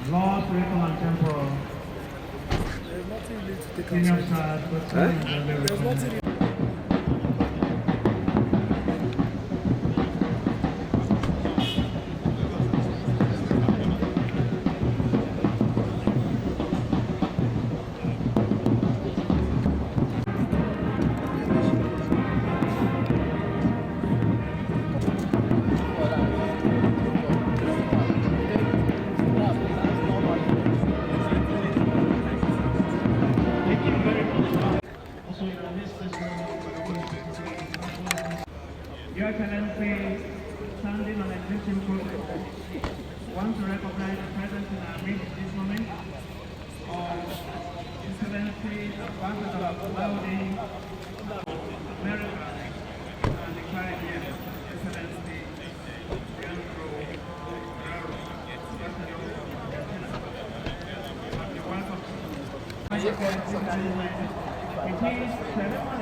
Law, curriculum, and temporal. There's nothing really to take Senior outside. stars, There's nothing. Your Excellency, standing on existing process, want to recognize the presence in our midst this moment of Excellency Ambassador of Welding, America, and the Caribbean, Excellency Leandro Guerrero, Ambassador of Argentina. It is ceremonial.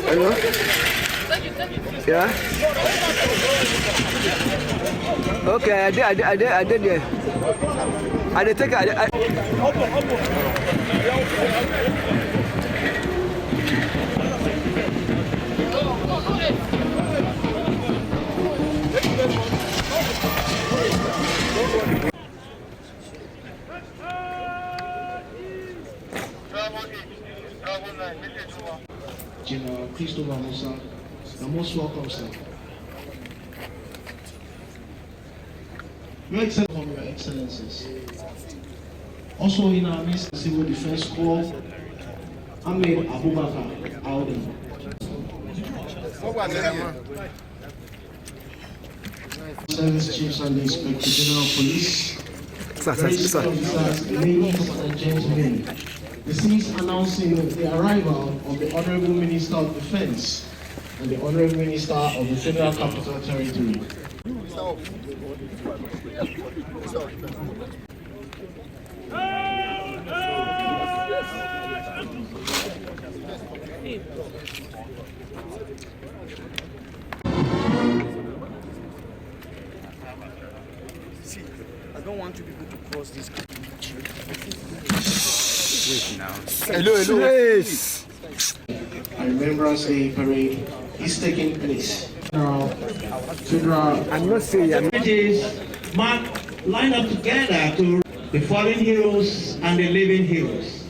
Hello? Yeah? Okay, I did yeah. I did take it. General Christopher Musa, you're most welcome, sir. Your Excellencies. Also in our midst, Civil Defense Corps, Ahmed Abubakar Auden. Service Chiefs and the Inspector General of Police, officers, ladies and gentlemen. This is announcing the arrival of the Honorable Minister of Defense and the Honorable Minister of the Federal Capital Territory. See, I don't want you people to cross this. Wait now. Hello. A Remembrance Day parade is taking place. I'm not saying It is lined up together to the fallen heroes and the living heroes.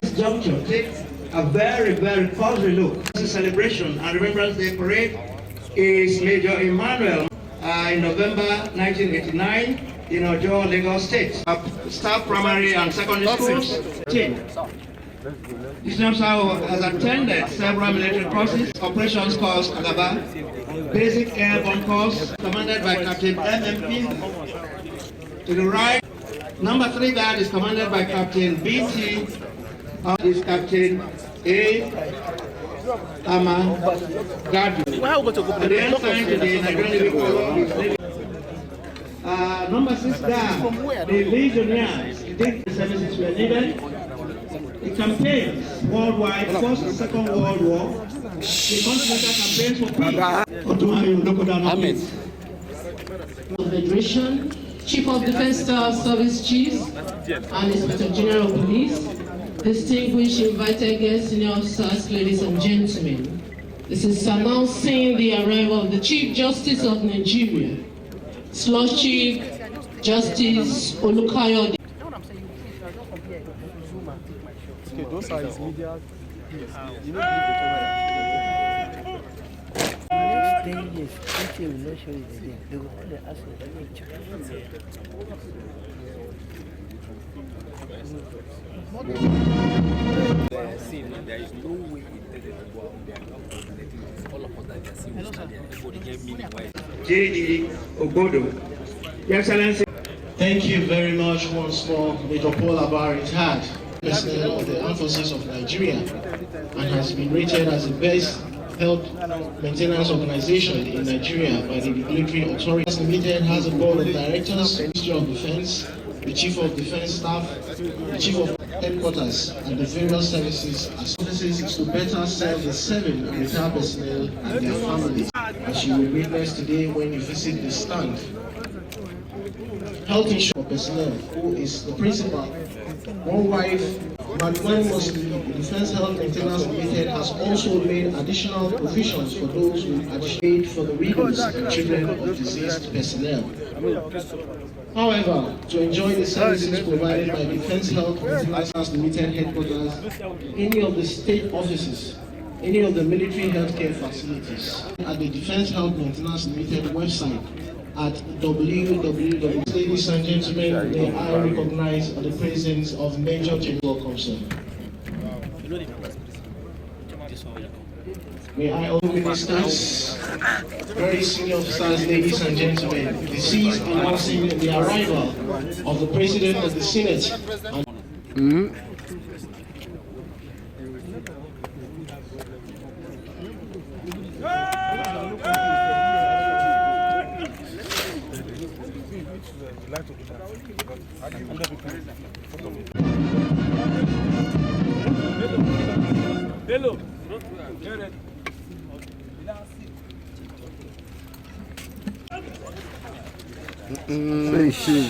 This juncture, take a very, very cursory look. This celebration and Remembrance Day parade is Major Emmanuel in November 1989 in Ojo, Lagos State. Staff primary and secondary schools. This officer has attended several military courses, operations course Agaba, basic airborne course commanded by Captain MMP. To the right, number 3 guard is commanded by Captain BT. Is Captain A. Ama Gadu. And the ensign to the Nigerian Navy Corps is number 6 guard, the Legionnaires. The services were needed. The campaigns worldwide, First and Second World War, the continental campaigns for peace. Federation, Chief of Defense Staff Service Chiefs, and Inspector General of Police, distinguished invited guests, senior officers, ladies and gentlemen. This is announcing the arrival of the Chief Justice of Nigeria, Slush Chief Justice Olukayode. Okay, those are his media. You know, next 10 years, people will not show you the name. They will only ask you the name. There is no way intended to go out there. All of us that are seeing everybody get meaning. J.D. Obodo. Your Excellency. Thank you very much once more, Major Paul Abar retired President of the Armed Forces of Nigeria and has been rated as the best health maintenance organization in Nigeria by the Regulatory Authority. Limited has a board of directors, Ministry of Defense, the Chief of Defense Staff, the Chief of Headquarters, and the various services. Services is to better serve the serving and retired personnel and their families, as you will witness today when you visit the stand. Health insurance for personnel, who is the principal. One wife, Madman Mostly, the Defense Health Maintenance Limited has also made additional provisions for those who advocate for the widows and children of deceased personnel. However, to enjoy the services provided by Defense Health Maintenance Limited headquarters, any of the state offices, any of the military healthcare facilities, at the Defense Health Maintenance Limited website, at www. Ladies and gentlemen, may I recognize the presence of Major General Counsel. May I all ministers, very senior officers, ladies and gentlemen, this is announcing the arrival of the President of the Senate. Hello.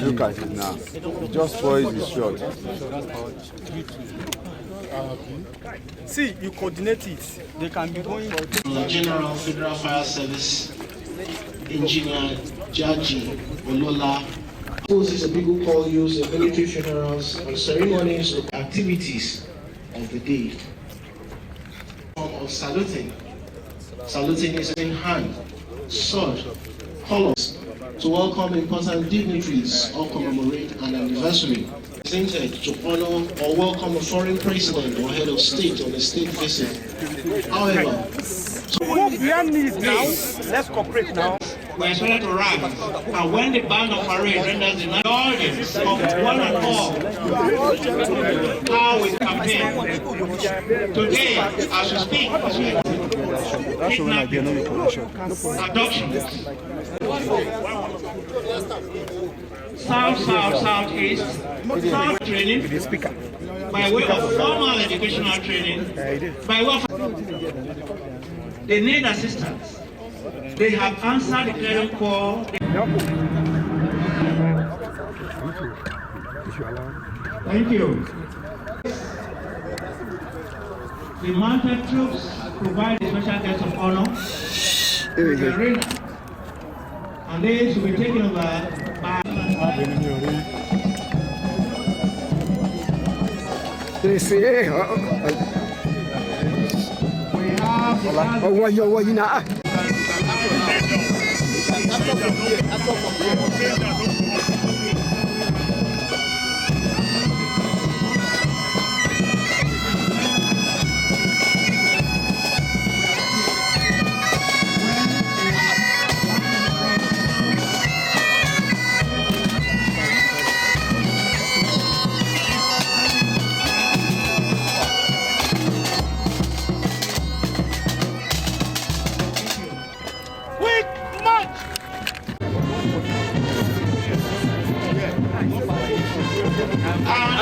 Look at it now. Just spoils his shot. See, you coordinate it. They can be going. General Federal Fire Service Engineer Jaji Olola. This is a people call used in military funerals and ceremonies of activities of the day. Form of saluting. Saluting is in hand, sword, colors, to welcome important dignitaries or commemorate an anniversary. Presented to honor or welcome a foreign president or head of state on a state visit. However, Go beyond needs now. Let's cooperate now. We are expected to rise, and when the band of parade renders the audience of one and all, how we campaign. Today, as we speak, kidnapping, abduction, southeast, south training, by way of formal educational training, by way of they need assistance. They have answered the clarion call. Thank you. The mounted troops provide a special guest of honor to the arena. And this will be taken over by... They say, We have the what you know?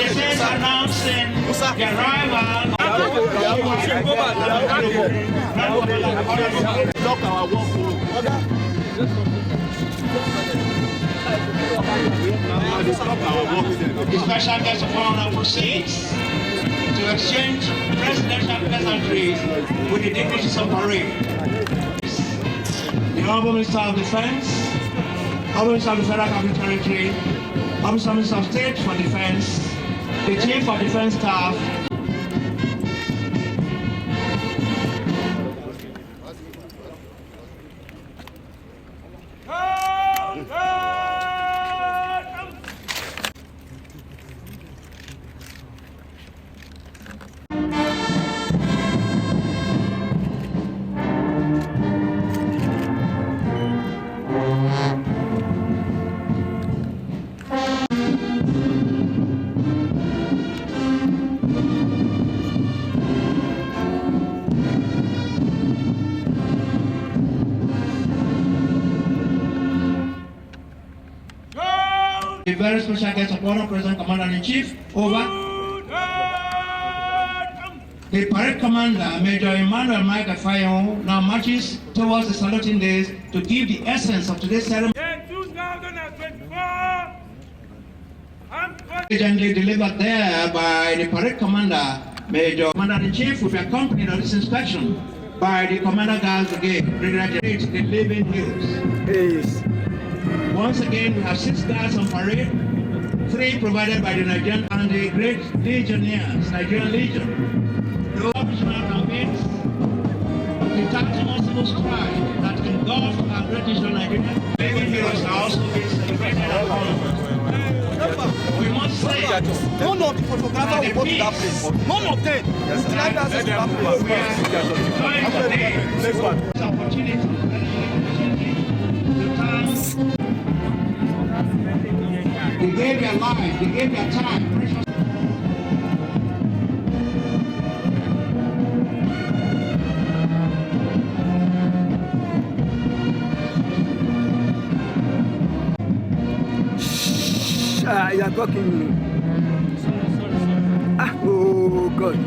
This is announcing the arrival the special guest of honor proceeds to exchange presidential pleasantries with the dignitaries of parade. The Honorable Minister of Defense, Honorable Minister of the Federal Capital Territory, Honorable Minister of State for Defense, the Chief of Defense Staff, a very special guest of honor, President Commander-in-Chief, over. The parade commander, Major Emmanuel Michael Fayon, now marches towards the saluting days to give the essence of today's ceremony. In 2024, Diligently delivered there by the parade commander, Major Commander-in-Chief, will be accompanied on this inspection by the Commander Guards Brigade, Brigadier the Living Hills. Yes. Once again, we have 6 guards on parade, 3 provided by the Nigerian and the Great Legionnaires, Nigerian Legion. The operational campaigns, the tactical civil strife that engulfed our Great Nation Nigeria, living heroes are also being celebrated at home. We must say, None of the photographers will go to that place. None of them will drive us to that place. we are enjoying today this opportunity to thank. They gave their life, they gave their time, precious. You are talking. Oh, God.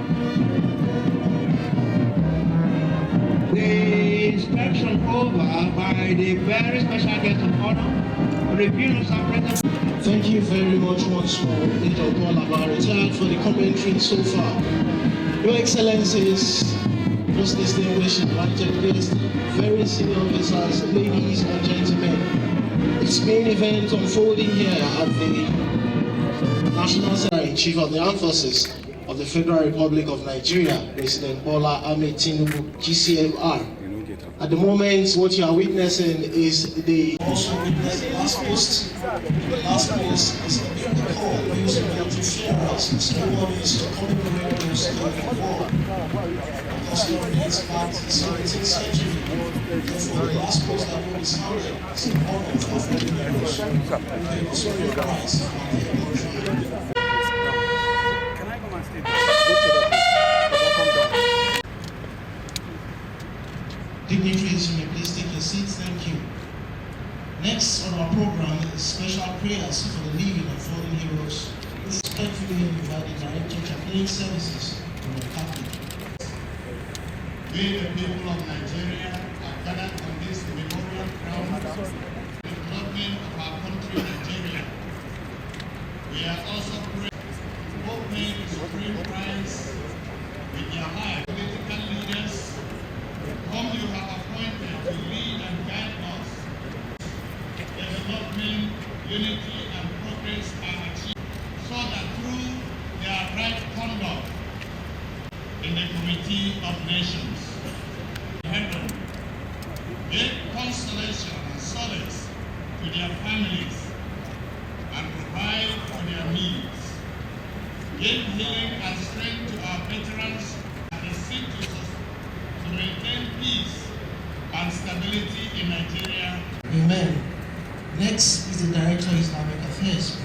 The inspection over by the very special guest of honor, reviewing our present. Thank you very much once more, Major Paul Abba, retired for the commentary so far. Your Excellencies, most distinguished invited guests, very senior officers, ladies and gentlemen. Its main event unfolding here at the National Secretary Chief of the Armed Forces of the Federal Republic of Nigeria, President Bola Ahmed Tinubu, GCFR. At the moment, what you are witnessing is the also witnessing the last post. The last post is a big call used to interference and ceremonies to commemorate those in the war. Because it dates back to the 17th century. Therefore, the last post that will be sounded is in honor of our heroes. They also recognize dignitaries, you may please take your seats. Thank you. Next on our program is special prayers for the living and fallen heroes. Respectfully invite the Director of Chaplain Services from the Catholic. We, the people of Nigeria, are gathered on this memorial ground for the development of our country, Nigeria. We are also both paying the supreme price with their high political leaders whom you have appointed to lead Committee of Nations. Heaven, give consolation and solace to their families and provide for their needs. Give healing and strength to our veterans and the seek to maintain peace and stability in Nigeria. Amen. Next is the Director of Islamic Affairs.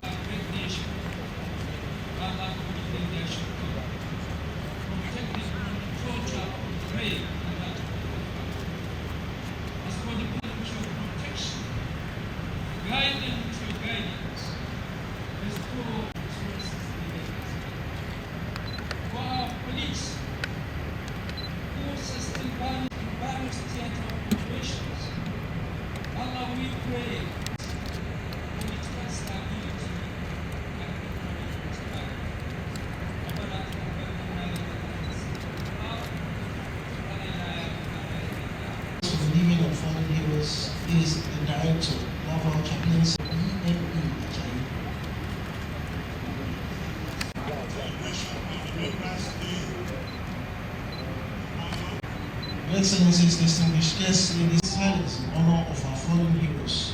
Is the Director Naval Chaplaincy Your Excellencies, distinguished guests, ladies, silence in honor of our fallen heroes.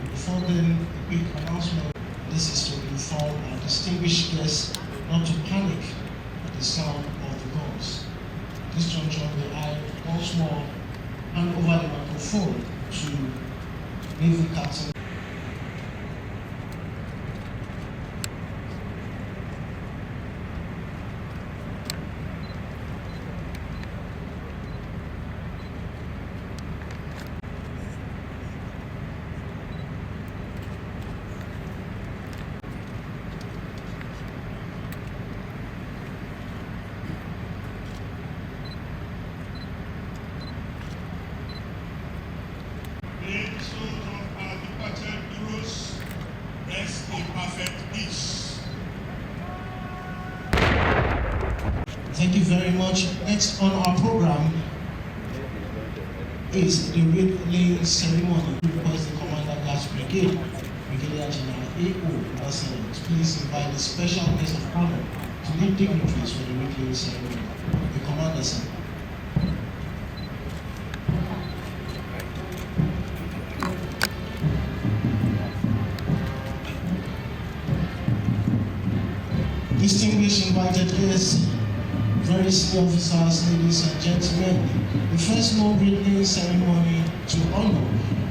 Before then, a quick announcement. This is to inform our distinguished guests not to panic at the sound of the guns. This juncture, may I once more hand over the microphone to Navy Captain. Thank you very much. Next on our program is the Wreath ceremony. Request the Commander Gas Brigade, Brigadier General A.O. Ambassador, to please invite a special guest of honor to lead dignitaries for the Wreath ceremony. The Commander, sir. Distinguished invited guests, very senior officers, ladies and gentlemen, the first known Wreath ceremony to honor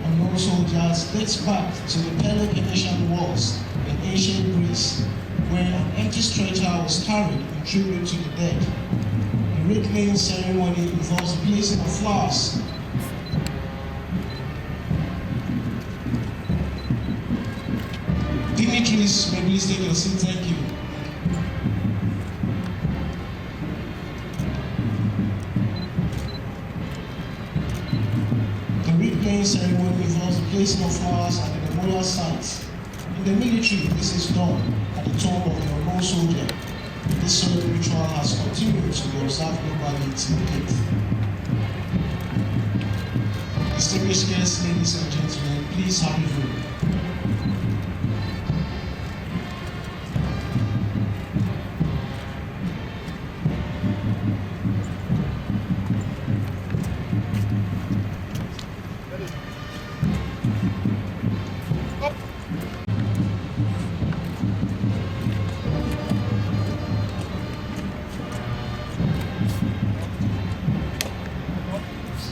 unknown soldiers dates back to the Peloponnesian Wars in ancient Greece, where an empty stretcher was carried in tribute to the dead. The Wreath ceremony involves the placing of flowers. Dignitaries, may please take your seat. Thank you. Ceremony involves the placing of flowers at the memorial sites. In the military, this is done at the tomb of the unknown soldier. This solemn ritual has continued to be observed globally till date. Distinguished guests, ladies and gentlemen, please have a vote.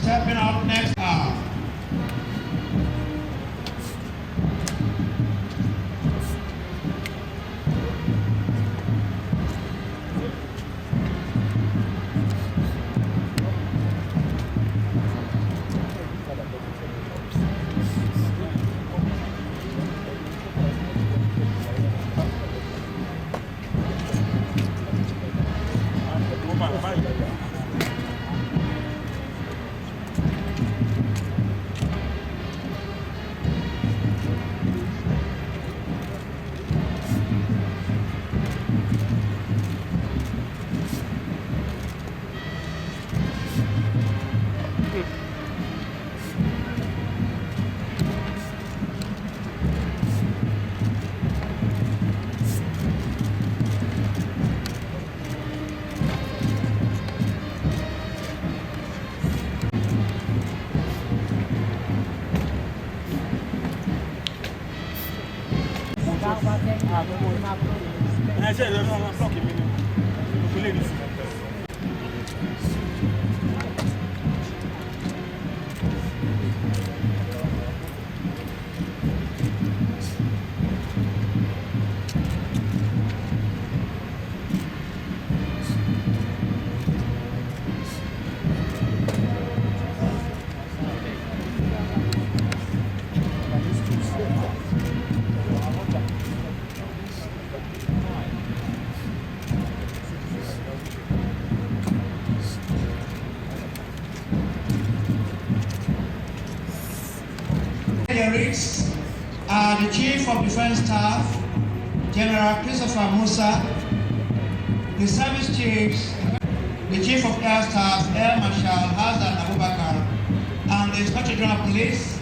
Stepping up next Dignitaries are the Chief of Defense Staff, General Christopher Musa, the Service Chiefs, the Chief of Air Staff, Air Marshal Hassan Abubakar, and the Inspector General of Police.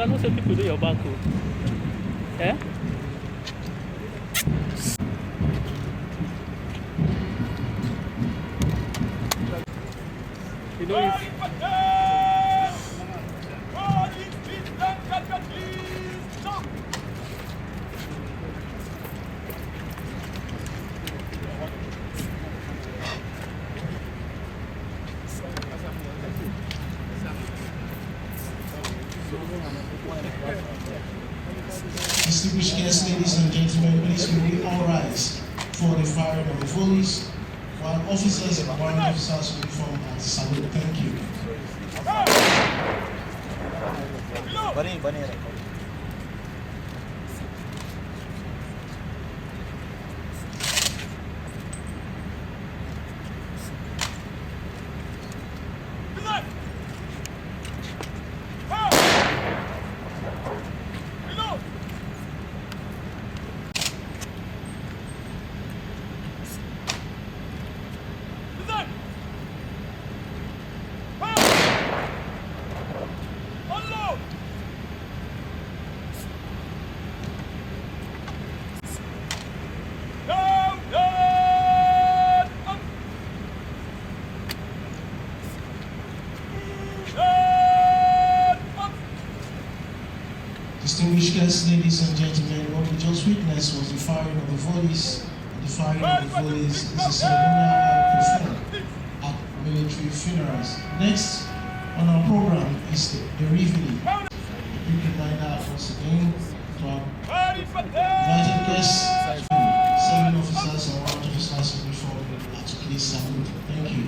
I know some people do your back. Eh? You know it's Distinguished guests, ladies and gentlemen, please will we all rise for the firing of the volleys, while officers and warrant officers will form and salute. Thank you. Distinguished guests, ladies and gentlemen, what we just witnessed was the firing of the volleys. The firing of the volleys is a ceremonial performed at military funerals. Next on our program is the Wreath. A quick reminder once again to our invited guests, 7 officers and 1 officers in uniform are to please salute. Thank you.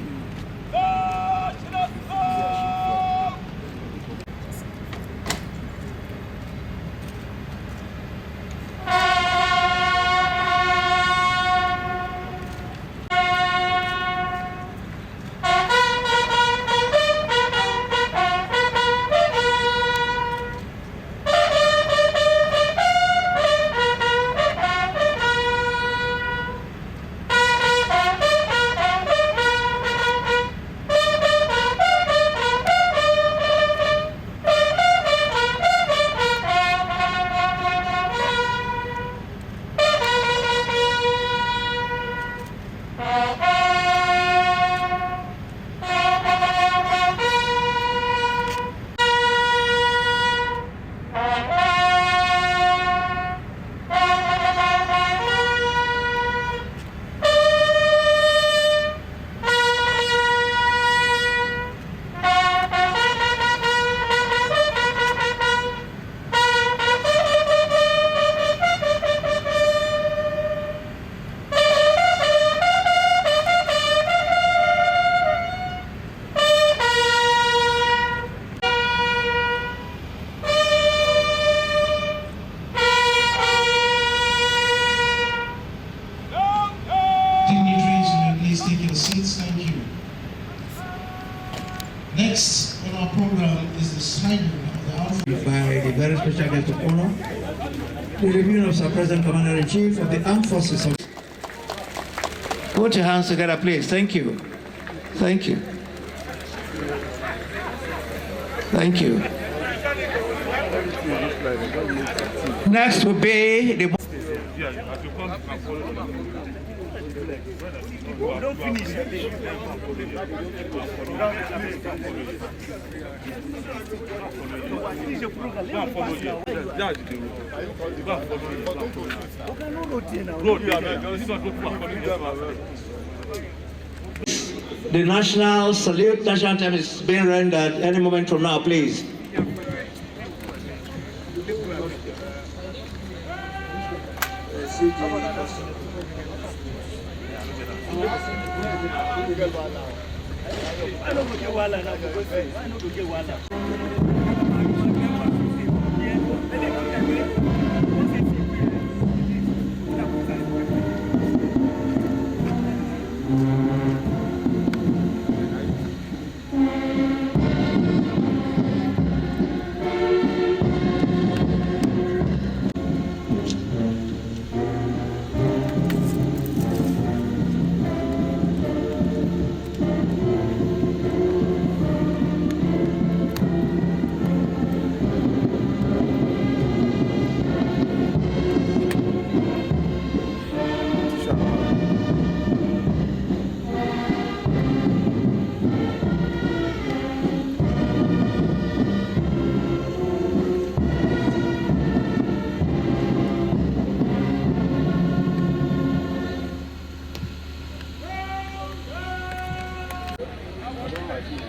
Next on our program is the signing of the outfit by the very special guest of honor, the review of Sir President Commander-in-Chief of the Armed Forces of... Put your hands together, please. Thank you. Thank you. Thank you. Next will be the... Don't finish. The national salute, national anthem is being rendered any moment from now, please.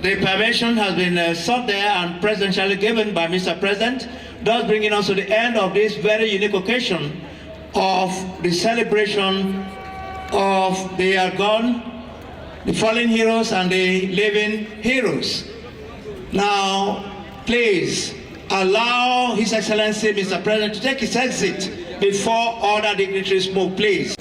The permission has been sought there and presidentially given by Mr. President, thus bringing us to the end of this very unique occasion of the celebration of the gone, the fallen heroes and the living heroes. Now, please allow His Excellency Mr. President to take his exit before other dignitaries move, please.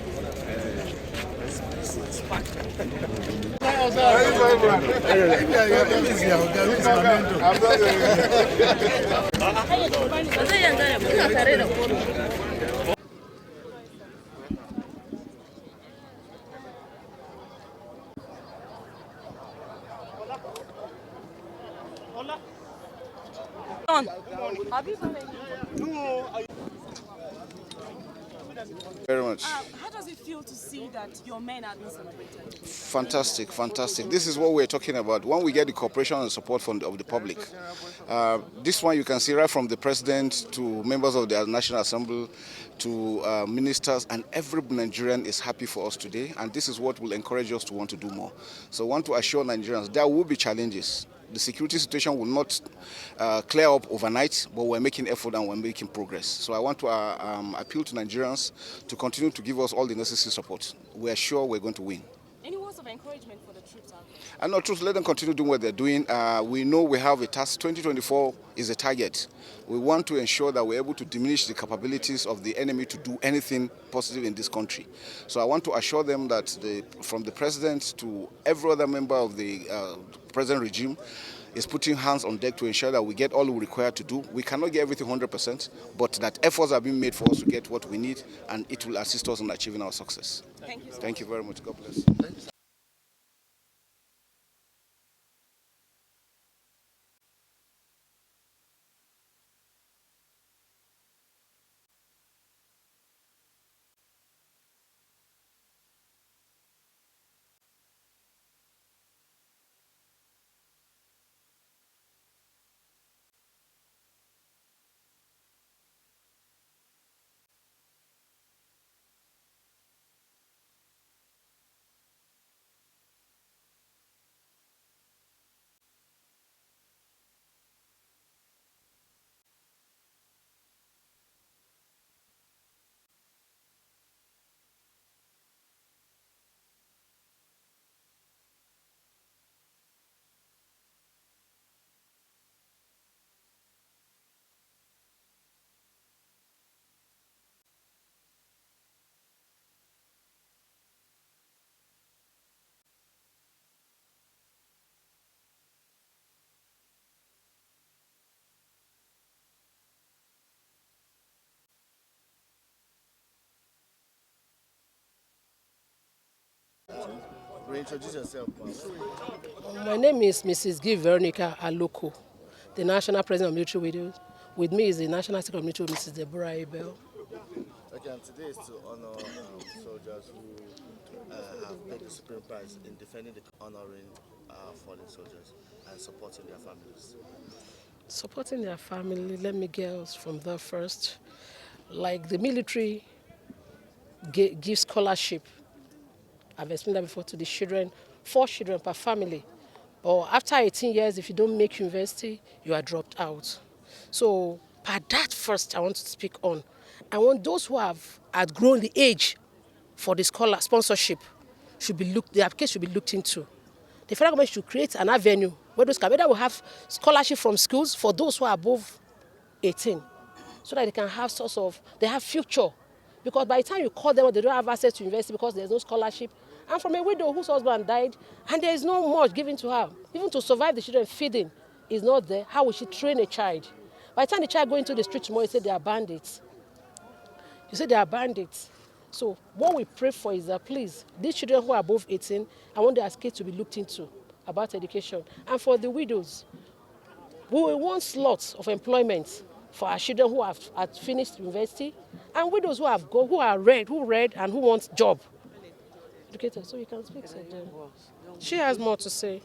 Very much. How does it feel able to see that your men are being celebrated? Fantastic, fantastic. This is what we're talking about. When we get the cooperation and support of the public. This one you can see right from the president to members of the National Assembly to ministers, and every Nigerian is happy for us today, and this is what will encourage us to want to do more. So I want to assure Nigerians there will be challenges. The security situation will not clear up overnight, but we're making effort and we're making progress. So I want to appeal to Nigerians to continue to give us all the necessary support. We are sure we're going to win. Any words of encouragement for the troops out there? And no, truth, let them continue doing what they're doing. We know we have a task. 2024 is a target. We want to ensure that we're able to diminish the capabilities of the enemy to do anything positive in this country. So I want to assure them that from the president to every other member of the present regime is putting hands on deck to ensure that we get all we require to do. We cannot get everything 100%, but that efforts are being made for us to get what we need, and it will assist us in achieving our success. Thank you so Thank you very much. God bless. Reintroduce yourself. My name is Mrs. G. Veronica Aloko, the National President of Military Widows. With me is the National Secretary of Military, Mrs. Deborah Abel. Okay, and today is to honor soldiers who have paid the supreme price in defending the honoring fallen soldiers and supporting their families. Supporting their family, let me get from there first. Like the military gives scholarship. I've explained that before to the children, 4 children per family. Or after 18 years, if you don't make university, you are dropped out. So, per that first, I want to speak on. I want those who have outgrown the age for the scholar sponsorship the application should be looked into. The federal government should create an avenue where those candidates will have scholarship from schools for those who are above 18, so that they can have they have future. Because by the time you call them, they don't have access to university because there's no scholarship. And from a widow whose husband died, and there is no much given to her, even to survive the children feeding is not there. How will she train a child? By the time the child go into the street tomorrow, you say they are bandits. You say they are bandits. So what we pray for is that please, these children who are above 18, I want their kids to be looked into about education. And for the widows, we will want slots of employment for our children who have finished university, and widows who read and who want job. Educated, so you can speak to them. She has more to say.